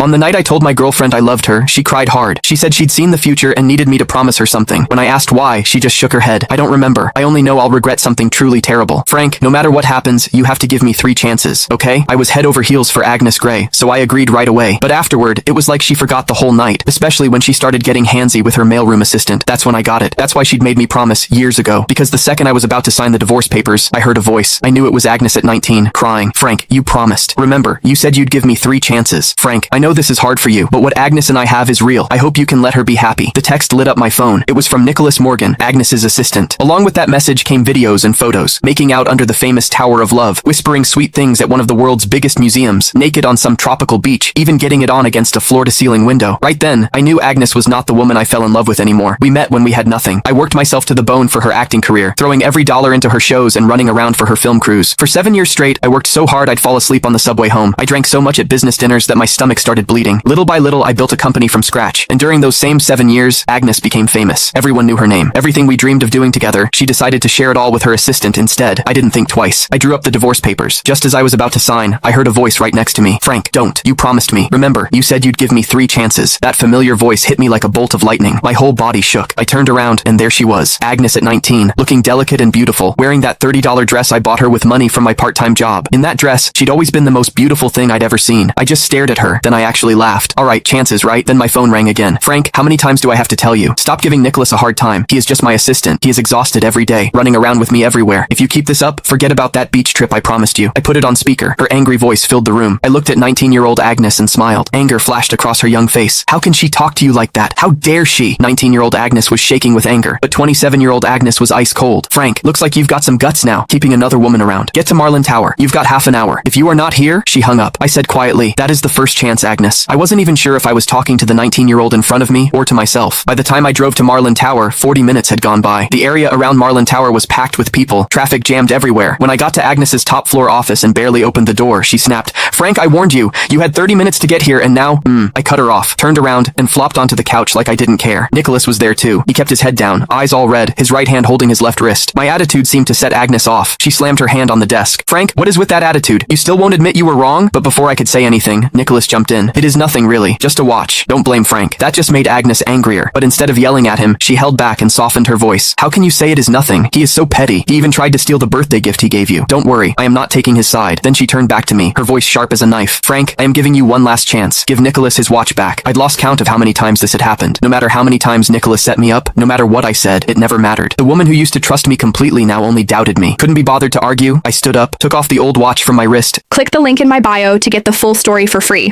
On the night I told my girlfriend I loved her, she cried hard. She said she'd seen the future and needed me to promise her something. When I asked why, she just shook her head. I don't remember. I only know I'll regret something truly terrible. Frank, no matter what happens, you have to give me 3 chances, okay? I was head over heels for Agnes Grey, so I agreed right away. But afterward, it was like she forgot the whole night, especially when she started getting handsy with her mailroom assistant. That's when I got it. That's why she'd made me promise years ago. Because the second I was about to sign the divorce papers, I heard a voice. I knew it was Agnes at 19, crying. Frank, you promised. Remember, you said you'd give me 3 chances. Frank, I know this is hard for you, but what Agnes and I have is real. I hope you can let her be happy. The text lit up my phone. It was from Nicholas Morgan, Agnes's assistant. Along with that message came videos and photos, making out under the famous Tower of Love, whispering sweet things at one of the world's biggest museums, naked on some tropical beach, even getting it on against a floor-to-ceiling window. Right then, I knew Agnes was not the woman I fell in love with anymore. We met when we had nothing. I worked myself to the bone for her acting career, throwing every dollar into her shows and running around for her film crews. For 7 years straight, I worked so hard I'd fall asleep on the subway home. I drank so much at business dinners that my stomach started bleeding. Little by little, I built a company from scratch. And during those same 7 years, Agnes became famous. Everyone knew her name. Everything we dreamed of doing together, she decided to share it all with her assistant instead. I didn't think twice. I drew up the divorce papers. Just as I was about to sign, I heard a voice right next to me. Frank, don't. You promised me. Remember, you said you'd give me 3 chances. That familiar voice hit me like a bolt of lightning. My whole body shook. I turned around, and there she was. Agnes at 19, looking delicate and beautiful, wearing that $30 dress I bought her with money from my part-time job. In that dress, she'd always been the most beautiful thing I'd ever seen. I just stared at her, then I actually laughed. Alright, chances, right? Then my phone rang again. Frank, how many times do I have to tell you? Stop giving Nicholas a hard time. He is just my assistant. He is exhausted every day, running around with me everywhere. If you keep this up, forget about that beach trip I promised you. I put it on speaker. Her angry voice filled the room. I looked at 19-year-old Agnes and smiled. Anger flashed across her young face. How can she talk to you like that? How dare she? 19-year-old Agnes was shaking with anger, but 27-year-old Agnes was ice cold. Frank, looks like you've got some guts now, keeping another woman around. Get to Marlin Tower. You've got half an hour. If you are not here, she hung up. I said quietly, that is the first chance, Agnes. I wasn't even sure if I was talking to the 19-year-old in front of me or to myself. By the time I drove to Marlin Tower, 40 minutes had gone by. The area around Marlin Tower was packed with people. Traffic jammed everywhere. When I got to Agnes's top floor office and barely opened the door, she snapped, Frank, I warned you. You had 30 minutes to get here and now, I cut her off, turned around, and flopped onto the couch like I didn't care. Nicholas was there too. He kept his head down, eyes all red, his right hand holding his left wrist. My attitude seemed to set Agnes off. She slammed her hand on the desk. Frank, what is with that attitude? You still won't admit you were wrong? But before I could say anything, Nicholas jumped in. It is nothing really, just a watch. Don't blame Frank. That just made Agnes angrier. But instead of yelling at him, she held back and softened her voice. How can you say it is nothing? He is so petty. He even tried to steal the birthday gift he gave you. Don't worry, I am not taking his side. Then she turned back to me, her voice sharp as a knife. Frank, I am giving you one last chance. Give Nicholas his watch back. I'd lost count of how many times this had happened. No matter how many times Nicholas set me up, no matter what I said, it never mattered. The woman who used to trust me completely now only doubted me. Couldn't be bothered to argue. I stood up, took off the old watch from my wrist. Click the link in my bio to get the full story for free.